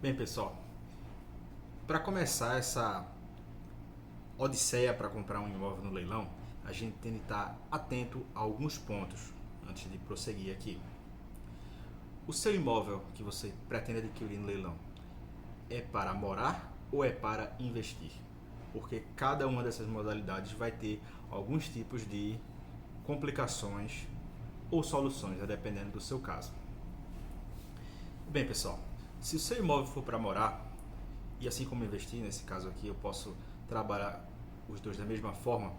Bem, pessoal, para começar essa odisseia para comprar um imóvel no leilão, a gente tem que estar atento a alguns pontos antes de prosseguir aqui. O seu imóvel que você pretende adquirir no leilão é para morar ou é para investir? Porque cada uma dessas modalidades vai ter alguns tipos de complicações ou soluções, dependendo do seu caso. Bem, pessoal, se o seu imóvel for para morar, e assim como investir, nesse caso aqui eu posso trabalhar os dois da mesma forma,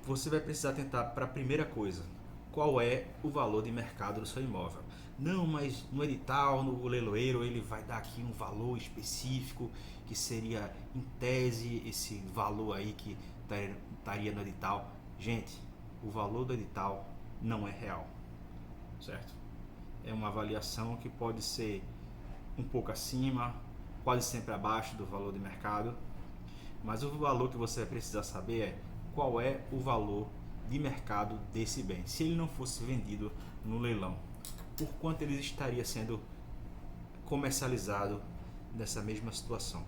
você vai precisar tentar para a primeira coisa, qual é o valor de mercado do seu imóvel. Não, mas no edital, no leiloeiro, ele vai dar aqui um valor específico, que seria em tese esse valor aí que estaria no edital. Gente, o valor do edital não é real, certo? É uma avaliação que pode ser um pouco acima, quase sempre abaixo do valor de mercado, mas o valor que você vai precisar saber é qual é o valor de mercado desse bem. Se ele não fosse vendido no leilão, por quanto ele estaria sendo comercializado nessa mesma situação?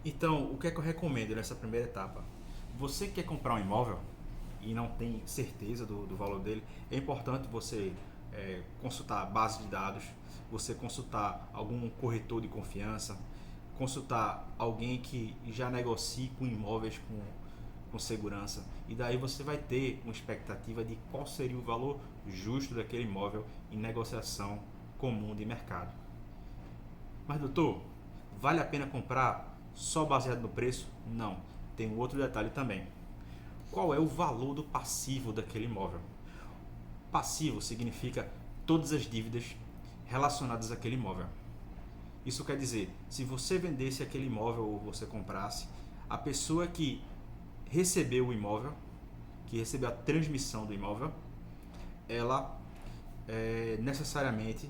Então, o que é que eu recomendo nessa primeira etapa? Você que quer comprar um imóvel e não tem certeza do valor dele, é importante você consultar a base de dados, você consultar algum corretor de confiança, consultar alguém que já negocie com imóveis com segurança, e daí você vai ter uma expectativa de qual seria o valor justo daquele imóvel em negociação comum de mercado. Mas doutor, vale a pena comprar só baseado no preço? Não, tem um outro detalhe também. Qual é o valor do passivo daquele imóvel? Passivo significa todas as dívidas relacionadas àquele imóvel. Isso quer dizer, se você vendesse aquele imóvel ou você comprasse, a pessoa que recebeu o imóvel, que recebeu a transmissão do imóvel, ela necessariamente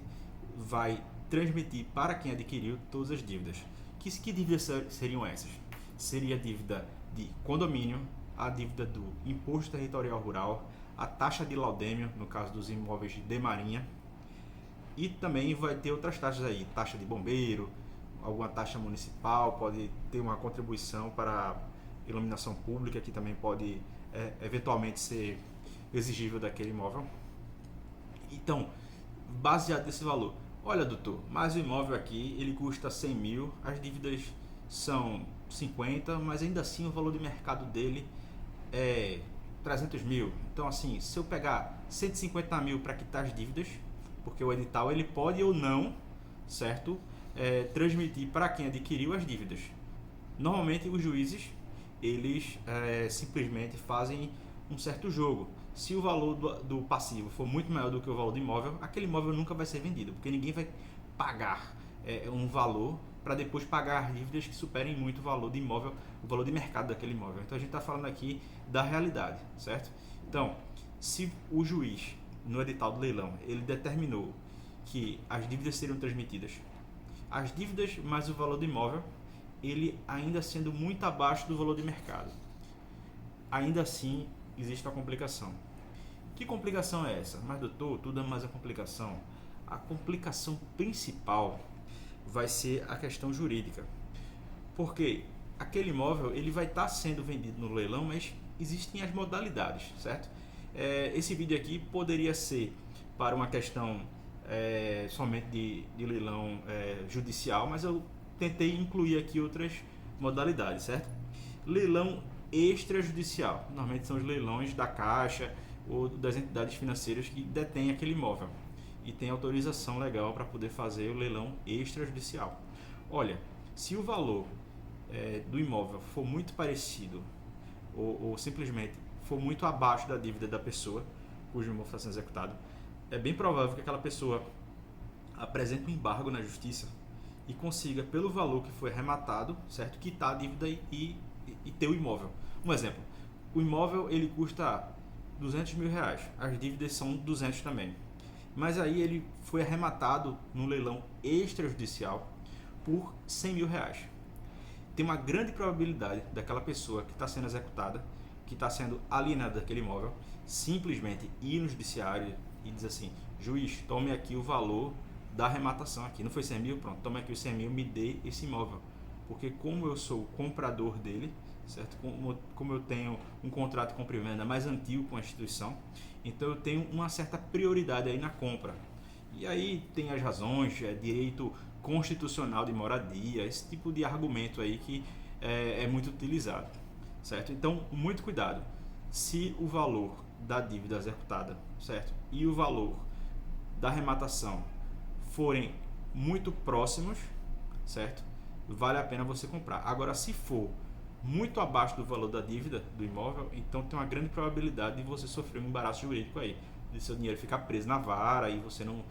vai transmitir para quem adquiriu todas as dívidas. Que dívidas seriam essas? Seria a dívida de condomínio, a dívida do imposto territorial rural, a taxa de laudêmio, no caso dos imóveis de marinha, e também vai ter outras taxas aí, taxa de bombeiro, alguma taxa municipal, pode ter uma contribuição para iluminação pública, que também pode eventualmente ser exigível daquele imóvel. Então, baseado nesse valor, olha doutor, mas o imóvel aqui ele custa 100 mil, as dívidas são 50, mas ainda assim o valor de mercado dele é 300 mil. Então assim, se eu pegar 150 mil para quitar as dívidas, porque o edital ele pode ou não, certo, transmitir para quem adquiriu as dívidas. Normalmente os juízes eles simplesmente fazem um certo jogo. Se o valor do passivo for muito maior do que o valor do imóvel, aquele imóvel nunca vai ser vendido, porque ninguém vai pagar um valor para depois pagar as dívidas que superem muito o valor do imóvel, o valor de mercado daquele imóvel. Então a gente está falando aqui da realidade, certo? Então, se o juiz no edital do leilão ele determinou que as dívidas seriam transmitidas, as dívidas mais o valor do imóvel, ele ainda sendo muito abaixo do valor de mercado, ainda assim existe uma complicação. Que complicação é essa? Mas doutor, tudo é mais a complicação. A complicação principal vai ser a questão jurídica, porque aquele imóvel ele vai estar sendo vendido no leilão, mas existem as modalidades, certo? Esse vídeo aqui poderia ser para uma questão somente de leilão judicial, mas eu tentei incluir aqui outras modalidades, certo? Leilão extrajudicial, normalmente são os leilões da Caixa ou das entidades financeiras que detêm aquele imóvel e tem autorização legal para poder fazer o leilão extrajudicial. Olha, se o valor do imóvel for muito parecido ou simplesmente for muito abaixo da dívida da pessoa cujo imóvel está sendo executado, é bem provável que aquela pessoa apresente um embargo na justiça e consiga, pelo valor que foi arrematado, certo, quitar a dívida e ter o imóvel. Um exemplo, o imóvel ele custa 200 mil reais, as dívidas são 200 também, mas aí ele foi arrematado no leilão extrajudicial por 100 mil reais. Tem uma grande probabilidade daquela pessoa que está sendo executada, que está sendo alienada daquele imóvel, simplesmente ir no judiciário e dizer assim: juiz, tome aqui o valor da arrematação aqui. Não foi 100 mil? Pronto, toma aqui os 100 mil, me dê esse imóvel. Porque como eu sou o comprador dele, certo? Como eu tenho um contrato de compra e venda mais antigo com a instituição, então eu tenho uma certa prioridade aí na compra. E aí tem as razões, direito constitucional de moradia, esse tipo de argumento aí que é muito utilizado, certo? Então, muito cuidado. Se o valor da dívida executada, certo? E o valor da arrematação forem muito próximos, certo? Vale a pena você comprar. Agora, se for muito abaixo do valor da dívida do imóvel, então tem uma grande probabilidade de você sofrer um embaraço jurídico aí, de seu dinheiro ficar preso na vara e você não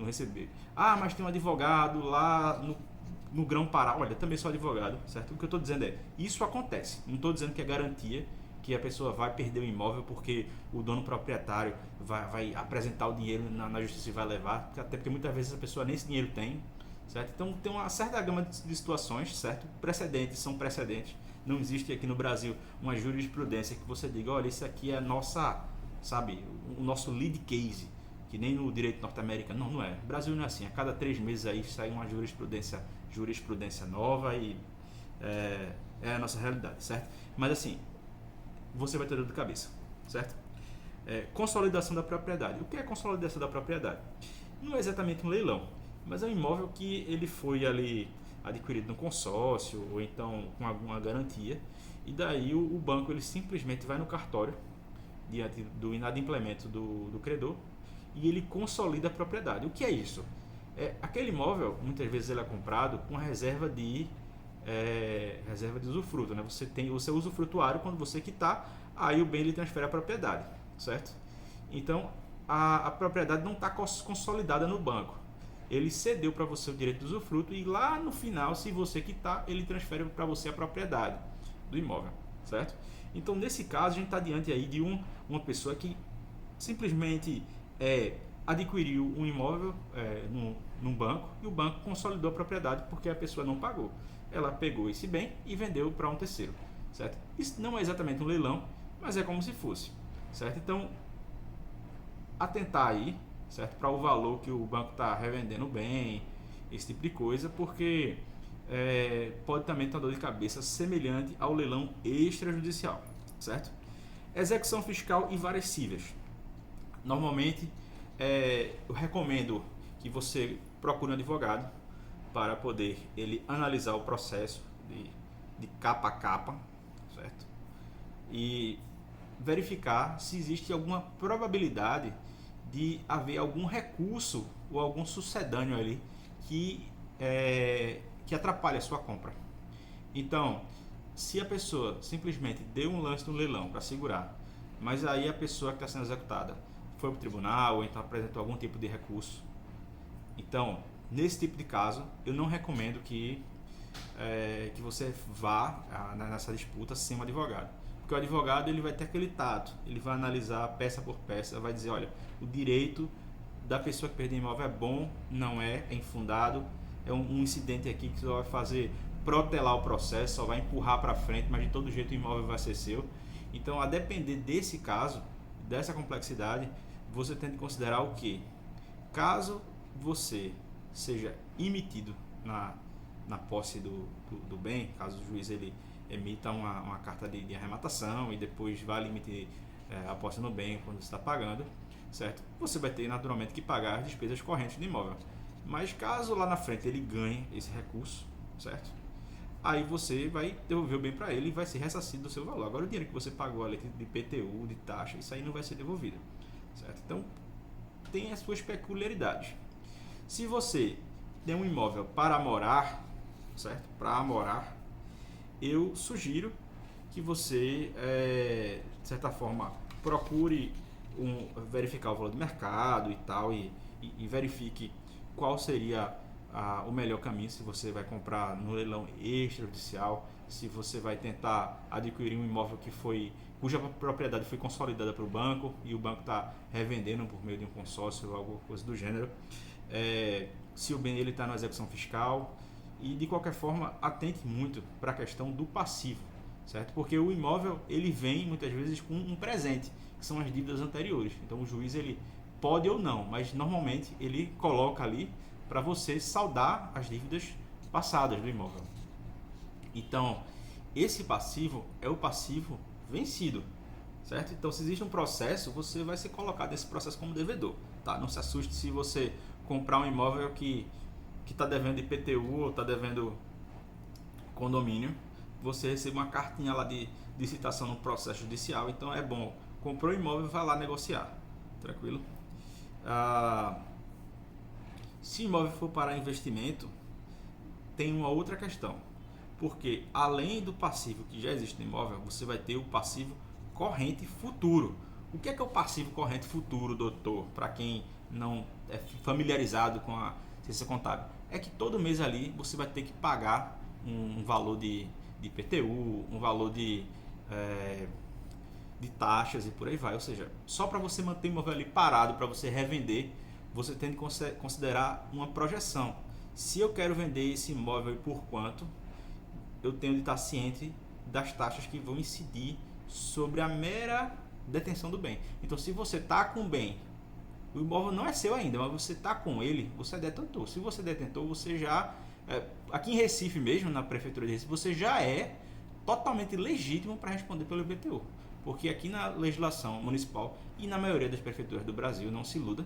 receber. Ah, mas tem um advogado lá no Grão-Pará. Olha, também sou advogado, certo? O que eu estou dizendo é, isso acontece. Não estou dizendo que é garantia que a pessoa vai perder o imóvel porque o dono proprietário vai apresentar o dinheiro na justiça e vai levar, até porque muitas vezes a pessoa nem esse dinheiro tem, certo? Então tem uma certa gama de situações, certo? Precedentes são precedentes. Não existe aqui no Brasil uma jurisprudência que você diga, olha, isso aqui é a nossa, sabe, o nosso lead case, que nem no direito norte-americano. Não é. O Brasil não é assim. A cada 3 meses aí sai uma jurisprudência nova e é a nossa realidade, certo? Mas assim, você vai ter dor de cabeça, certo? Consolidação da propriedade. O que é consolidação da propriedade? Não é exatamente um leilão, mas é um imóvel que ele foi ali adquirido no consórcio ou então com alguma garantia, e daí o banco ele simplesmente vai no cartório diante do inadimplemento do credor e ele consolida a propriedade. O que é isso? Aquele imóvel, muitas vezes ele é comprado com reserva de usufruto, né? Você tem o seu usufrutuário, quando você quitar, aí o bem ele transfere a propriedade, certo? Então a propriedade não está consolidada no banco. Ele cedeu para você o direito de usufruto e lá no final, se você quitar, ele transfere para você a propriedade do imóvel, certo? Então nesse caso a gente está diante aí de uma pessoa que simplesmente adquiriu um imóvel num banco e o banco consolidou a propriedade porque a pessoa não pagou. Ela pegou esse bem e vendeu para um terceiro, certo? Isso não é exatamente um leilão, mas é como se fosse, certo? Então, atentar aí, certo? Para o valor que o banco está revendendo o bem, esse tipo de coisa, porque pode também ter uma dor de cabeça semelhante ao leilão extrajudicial, certo? Execução fiscal e várias cíveis. Normalmente, eu recomendo que você procure um advogado para poder ele analisar o processo de capa a capa, certo? E verificar se existe alguma probabilidade de haver algum recurso ou algum sucedâneo ali que atrapalhe a sua compra. Então, se a pessoa simplesmente deu um lance no leilão para segurar, mas aí a pessoa que está sendo executada foi para o tribunal ou então apresentou algum tipo de recurso, então, nesse tipo de caso, eu não recomendo que você vá nessa disputa sem um advogado. Porque o advogado ele vai ter aquele tato, ele vai analisar peça por peça, vai dizer, olha, o direito da pessoa que perdeu o imóvel é bom, não é infundado, é um incidente aqui que só vai fazer protelar o processo, só vai empurrar para frente, mas de todo jeito o imóvel vai ser seu. Então, a depender desse caso, dessa complexidade, você tem que considerar o quê? Caso você seja emitido na posse do bem, caso o juiz ele emita uma carta de arrematação e depois vai emitir a posse no bem quando você está pagando, certo? Você vai ter naturalmente que pagar as despesas correntes do imóvel. Mas caso lá na frente ele ganhe esse recurso, certo? Aí você vai devolver o bem para ele e vai ser ressarcido do seu valor. Agora o dinheiro que você pagou ali de IPTU, de taxa, isso aí não vai ser devolvido, certo? Então tem as suas peculiaridades. Se você tem um imóvel para morar, certo? Para morar, eu sugiro que você, de certa forma, procure verificar o valor do mercado e tal, e verifique qual seria o melhor caminho, se você vai comprar no leilão extrajudicial, se você vai tentar adquirir um imóvel cuja propriedade foi consolidada para o banco e o banco está revendendo por meio de um consórcio ou alguma coisa do gênero. Se o bem está na execução fiscal, e de qualquer forma atente muito para a questão do passivo, certo? Porque o imóvel ele vem muitas vezes com um presente, que são as dívidas anteriores. Então o juiz ele pode ou não, mas normalmente ele coloca ali para você saldar as dívidas passadas do imóvel. Então, esse passivo é o passivo vencido, certo? Então, se existe um processo, você vai ser colocado nesse processo como devedor, tá? Não se assuste se você comprar um imóvel que está devendo IPTU ou está devendo condomínio, você recebe uma cartinha lá de citação no processo judicial. Então, é bom, comprou o imóvel, vai lá negociar, tranquilo? Se o imóvel for para investimento, tem uma outra questão, porque além do passivo que já existe no imóvel, você vai ter o passivo corrente futuro. O que é o passivo corrente futuro, doutor? Para quem não é familiarizado com a ciência contábil, é que todo mês ali você vai ter que pagar um valor de IPTU, um valor de taxas e por aí vai. Ou seja, só para você manter o imóvel ali parado, para você revender, você tem que considerar uma projeção. Se eu quero vender esse imóvel por quanto, eu tenho de estar ciente das taxas que vão incidir sobre a mera detenção do bem. Então, se você está com o bem, o imóvel não é seu ainda, mas você está com ele, você é detentor. Se você é detentor, você já... aqui em Recife mesmo, na Prefeitura de Recife, você já é totalmente legítimo para responder pelo IPTU. Porque aqui na legislação municipal e na maioria das prefeituras do Brasil, não se iluda,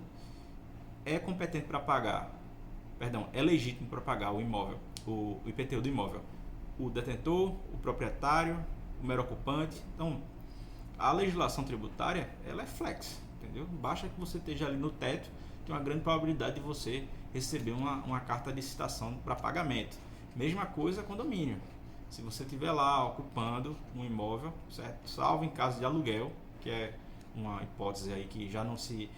é competente para pagar, é legítimo para pagar o imóvel, o IPTU do imóvel, o detentor, o proprietário, o mero ocupante. Então, a legislação tributária, ela é flex, entendeu? Basta que você esteja ali no teto, tem uma grande probabilidade de você receber uma carta de citação para pagamento. Mesma coisa condomínio. Se você estiver lá ocupando um imóvel, certo? Salvo em caso de aluguel, que é uma hipótese aí que já não se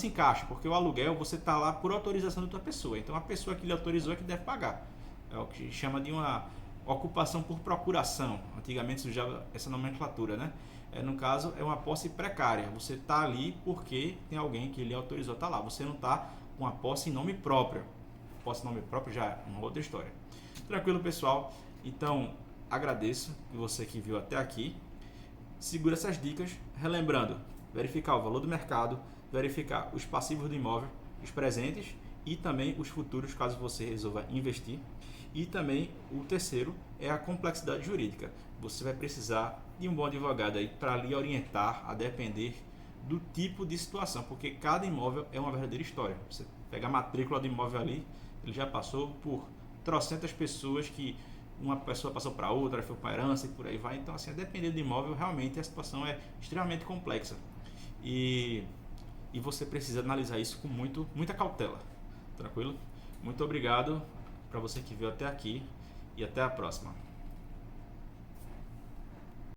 encaixa, porque o aluguel você está lá por autorização da tua pessoa. Então a pessoa que lhe autorizou é que deve pagar. É o que chama de uma ocupação por procuração. Antigamente se usava essa nomenclatura, né? No caso é uma posse precária. Você está ali porque tem alguém que lhe autorizou a estar lá. Você não está com a posse em nome próprio. Posse em nome próprio já é uma outra história. Tranquilo, pessoal? Então agradeço você que viu até aqui. Segura essas dicas, relembrando, verificar o valor do mercado, verificar os passivos do imóvel, os presentes e também os futuros, caso você resolva investir. E também o terceiro é a complexidade jurídica. Você vai precisar de um bom advogado aí para lhe orientar a depender do tipo de situação, porque cada imóvel é uma verdadeira história. Você pega a matrícula do imóvel ali, ele já passou por trocentas pessoas, que uma pessoa passou para outra, foi para herança e por aí vai. Então, assim, a depender do imóvel, realmente a situação é extremamente complexa. E você precisa analisar isso com muita cautela. Tranquilo? Muito obrigado para você que viu até aqui e até a próxima.